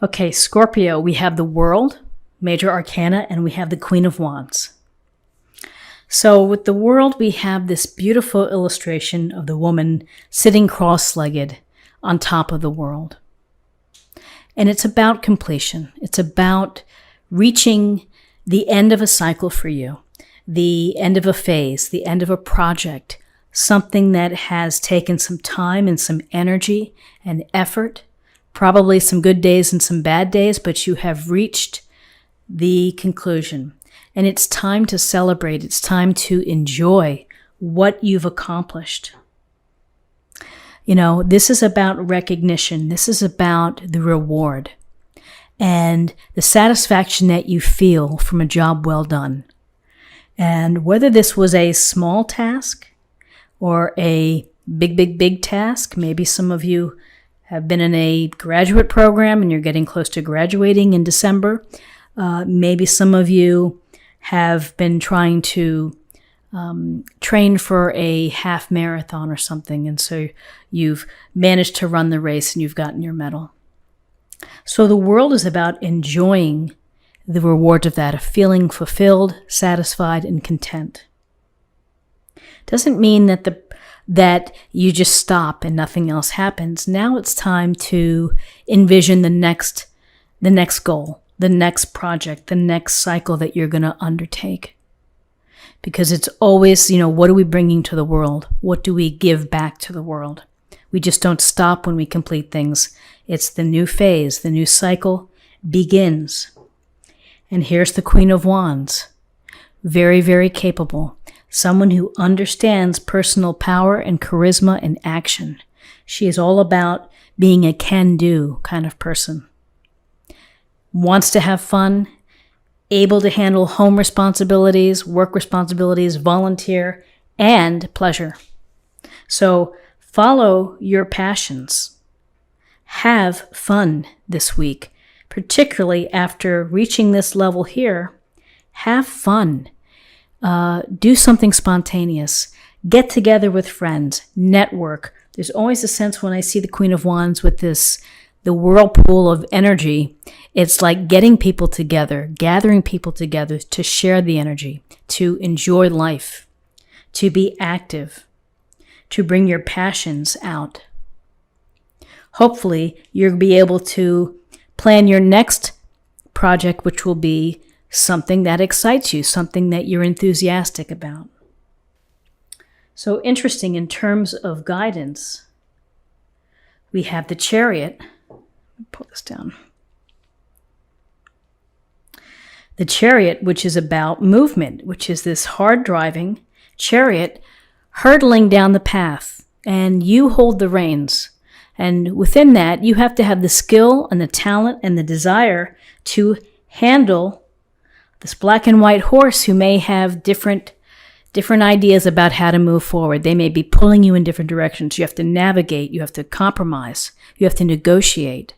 Okay, Scorpio, we have the World, Major Arcana, and we have the Queen of Wands. So with the World, we have this beautiful illustration of the woman sitting cross-legged on top of the world. And it's about completion. It's about reaching the end of a cycle for you, the end of a phase, the end of a project, something that has taken some time and some energy and effort, probably some good days and some bad days, but you have reached the conclusion. And it's time to celebrate. It's time to enjoy what you've accomplished. You know, this is about recognition. This is about the reward and the satisfaction that you feel from a job well done. And whether this was a small task or a big task, maybe some of you have been in a graduate program and you're getting close to graduating in December. Maybe some of you have been trying to train for a half marathon or something, and so you've managed to run the race and you've gotten your medal. So the world is about enjoying the rewards of that, of feeling fulfilled, satisfied, and content. Doesn't mean that you just stop and nothing else happens. Now it's time to envision the next goal, the next project, the next cycle that you're going to undertake. Because it's always, what are we bringing to the world? What do we give back to the world? We just don't stop when we complete things. It's the new phase, the new cycle begins. And here's the Queen of Wands. Very, very capable. Someone who understands personal power and charisma and action. She is all about being a can-do kind of person. Wants to have fun, able to handle home responsibilities, work responsibilities, volunteer, and pleasure. So follow your passions. Have fun this week, particularly after reaching this level here. Have fun. Do something spontaneous. Get together with friends. Network. There's always a sense when I see the Queen of Wands with the whirlpool of energy. It's like getting people together, gathering people together to share the energy, to enjoy life, to be active, to bring your passions out. Hopefully, you'll be able to plan your next project, which will be something that excites you, something that you're enthusiastic about. So interesting in terms of guidance, we have the Chariot. Pull this down. The Chariot, which is about movement, which is this hard driving chariot hurtling down the path, and you hold the reins. And within that, you have to have the skill and the talent and the desire to handle this black and white horse who may have different ideas about how to move forward. They may be pulling you in different directions. You have to navigate. You have to compromise. You have to negotiate.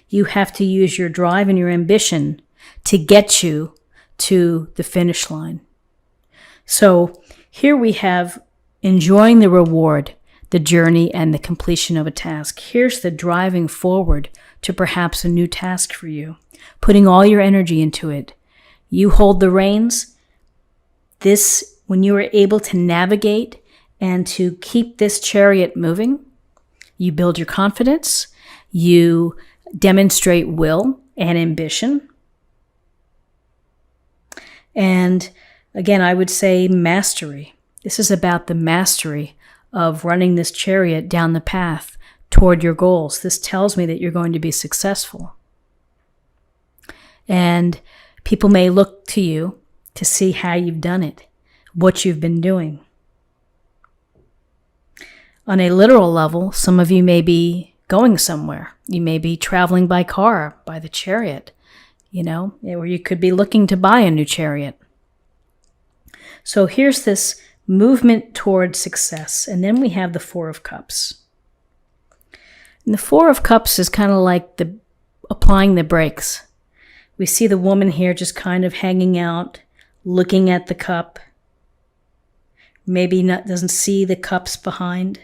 You have to use your drive and your ambition to get you to the finish line. So here we have enjoying the reward, the journey, and the completion of a task. Here's the driving forward to perhaps a new task for you, putting all your energy into it. You hold the reins. When you are able to navigate and to keep this chariot moving, you build your confidence, you demonstrate will and ambition. And again, I would say mastery. This is about the mastery of running this chariot down the path toward your goals. This tells me that you're going to be successful. And people may look to you to see how you've done it, what you've been doing. On a literal level, some of you may be going somewhere. You may be traveling by car, by the chariot, or you could be looking to buy a new chariot. So here's this movement towards success. And then we have the Four of Cups. And the Four of Cups is kind of like applying the brakes. We see the woman here just kind of hanging out, looking at the cup. Maybe doesn't see the cups behind.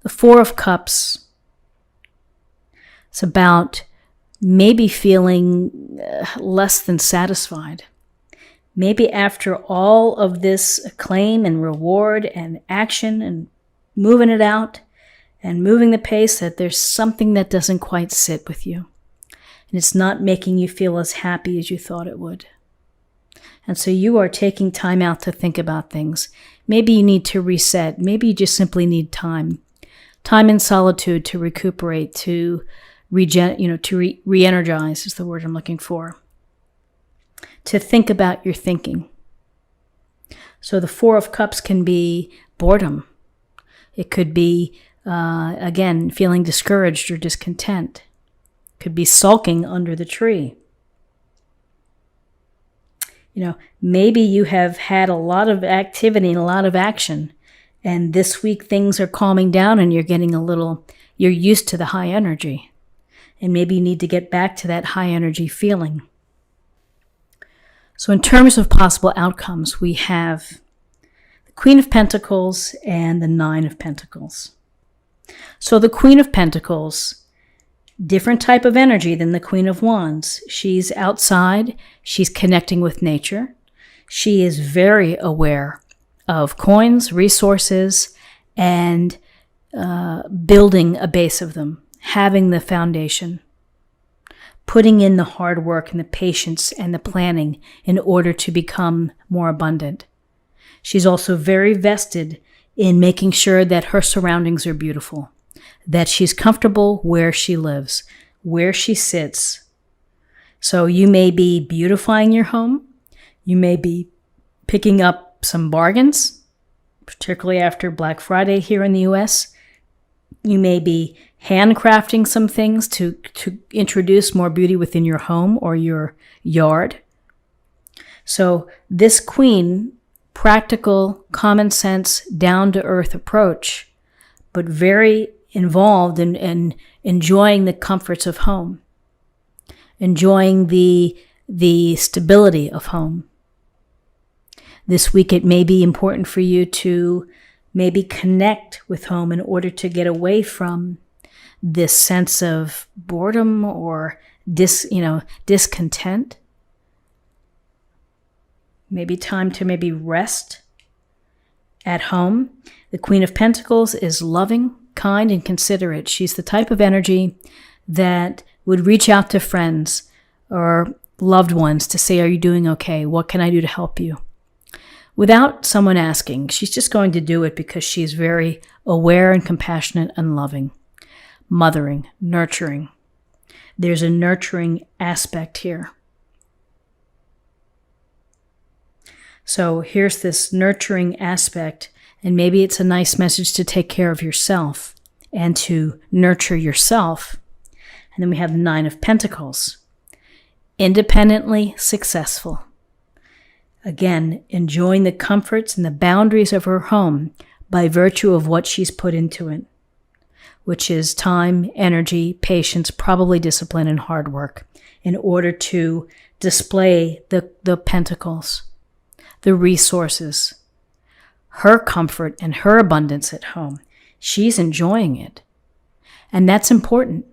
The Four of Cups It's about maybe feeling less than satisfied. Maybe after all of this acclaim and reward and action and moving it out and moving the pace, that there's something that doesn't quite sit with you. And it's not making you feel as happy as you thought it would. And so you are taking time out to think about things. Maybe you need to reset. Maybe you just simply need time. Time in solitude to recuperate, to re-energize is the word I'm looking for. To think about your thinking. So the Four of Cups can be boredom. It could be, again, feeling discouraged or discontent. It could be sulking under the tree. Maybe you have had a lot of activity and a lot of action, and this week things are calming down and you're used to the high energy. And maybe you need to get back to that high energy feeling. So in terms of possible outcomes, we have the Queen of Pentacles and the Nine of Pentacles. So the Queen of Pentacles, different type of energy than the Queen of Wands. She's outside. She's connecting with nature. She is very aware of coins, resources, and building a base of them, having the foundation, putting in the hard work and the patience and the planning in order to become more abundant. She's also very vested in making sure that her surroundings are beautiful, that she's comfortable where she lives, where she sits. So you may be beautifying your home. You may be picking up some bargains, particularly after Black Friday here in the US. You may be handcrafting some things to introduce more beauty within your home or your yard. So this queen, practical, common sense, down-to-earth approach, but very involved in enjoying the comforts of home, enjoying the stability of home. This week it may be important for you to maybe connect with home in order to get away from this sense of boredom or discontent. Maybe time to rest at home. The Queen of Pentacles is loving, kind, and considerate. She's the type of energy that would reach out to friends or loved ones to say, are you doing okay? What can I do to help you? Without someone asking, she's just going to do it because she's very aware and compassionate and loving. Mothering, nurturing. There's a nurturing aspect here. So here's this nurturing aspect, and maybe it's a nice message to take care of yourself and to nurture yourself. And then we have the Nine of Pentacles. Independently successful. Again, enjoying the comforts and the boundaries of her home by virtue of what she's put into it, which is time, energy, patience, probably discipline, and hard work in order to display the pentacles, the resources, her comfort and her abundance at home. She's enjoying it. And that's important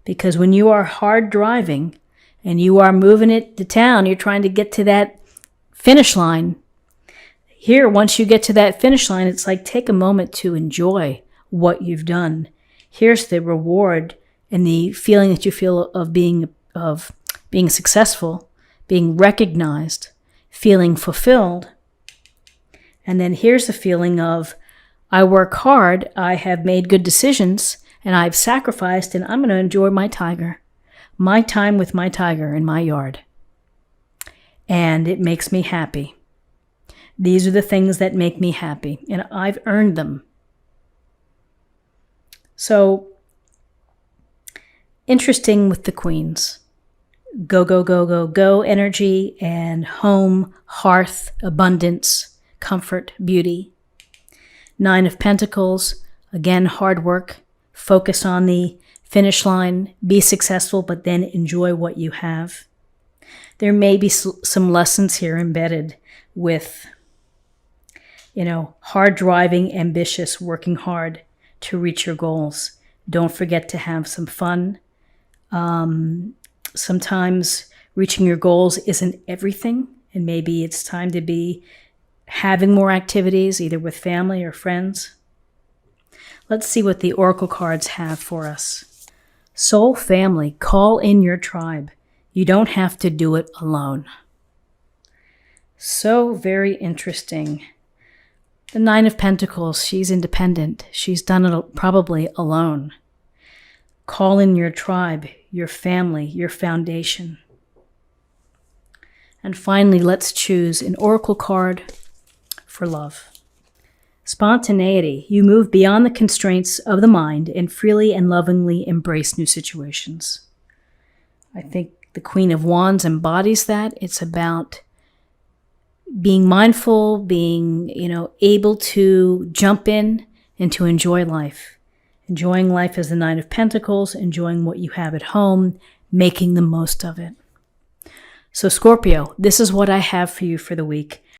because when you are hard driving and you are moving it to town, you're trying to get to that finish line. Here, once you get to that finish line, it's like take a moment to enjoy what you've done. Here's the reward and the feeling that you feel of being successful, being recognized, feeling fulfilled. And then here's the feeling of I work hard, I have made good decisions, and I've sacrificed, and I'm going to enjoy my tiger, my time with my tiger in my yard. And it makes me happy. These are the things that make me happy, and I've earned them. So, interesting with the queens. Go, go, go, go, go energy and home, hearth, abundance, comfort, beauty. Nine of Pentacles, again, hard work. Focus on the finish line. Be successful, but then enjoy what you have. There may be some lessons here embedded with, hard driving, ambitious, working hard to reach your goals. Don't forget to have some fun, Sometimes reaching your goals isn't everything, and maybe it's time to be having more activities, either with family or friends. Let's see what the oracle cards have for us. Soul family, call in your tribe. You don't have to do it alone. So very interesting. The Nine of Pentacles, she's independent. She's done it probably alone. Call in your tribe, your family, your foundation. And finally, let's choose an oracle card for love. Spontaneity. You move beyond the constraints of the mind and freely and lovingly embrace new situations. I think the Queen of Wands embodies that. It's about being mindful, being, able to jump in and to enjoy life. Enjoying life as the Nine of Pentacles, enjoying what you have at home, making the most of it. So Scorpio, this is what I have for you for the week.